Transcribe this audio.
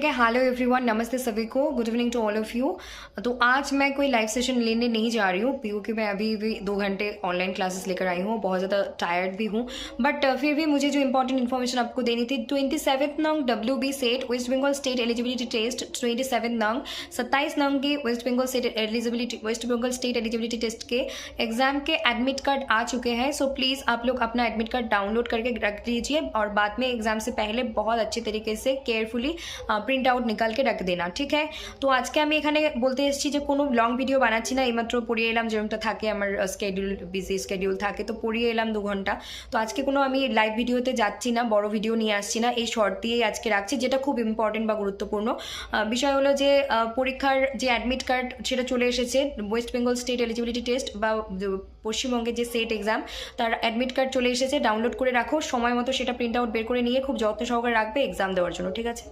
ठीक है। Hello everyone, नमस्ते सभी को, good evening to all of you. तो आज मैं कोई लाइव सेशन लेने नहीं जा रही हूँ क्योंकि मैं अभी भी 2 घंटे ऑनलाइन क्लासेस लेकर आई हूँ, बहुत ज़्यादा टायर्ड भी हूँ। बट फिर भी मुझे जो इंपॉर्टेंट इन्फॉर्मेशन आपको देनी थी, 27 नंग WB set West Bengal state eligibility test, 27 नंग 27 नंग के West Bengal state eligibility test के एग्जाम के एडमिट कार्ड आ चुके हैं। सो प्लीज़ आप लोग अपना एडमिट कार्ड डाउनलोड करके रख लीजिए और बाद में एग्जाम से पहले बहुत अच्छे तरीके से केयरफुली প্রিন্ট আউট নিকালকে রাখ দেনা, ঠিক আছে। তো আজকে আমি এখানে বলতে এসেছি যে কোনো লং ভিডিও বানাচ্ছি না, এইমাত্র পড়িয়ে এলাম, যেরকমটা থাকে আমার বিজি স্কেডিউল থাকে, তো পড়িয়ে এলাম 2 ঘন্টা। তো আজকে কোনো আমি লাইভ ভিডিওতে যাচ্ছি না, বড় ভিডিও নিয়ে আসছি না, এই শর্ট দিয়েই আজকে রাখছি। যেটা খুব ইম্পর্টেন্ট বা গুরুত্বপূর্ণ বিষয় হলো যে পরীক্ষার যে অ্যাডমিট কার্ড সেটা চলে এসেছে, West Bengal state eligibility test বা পশ্চিমবঙ্গের যে সেট এক্সাম তার অ্যাডমিট কার্ড চলে এসেছে। ডাউনলোড করে রাখো, সময় মতো সেটা প্রিন্ট আউট বের করে নিয়ে খুব যত্ন সহকারে রাখবে এক্সাম দেওয়ার জন্য, ঠিক আছে।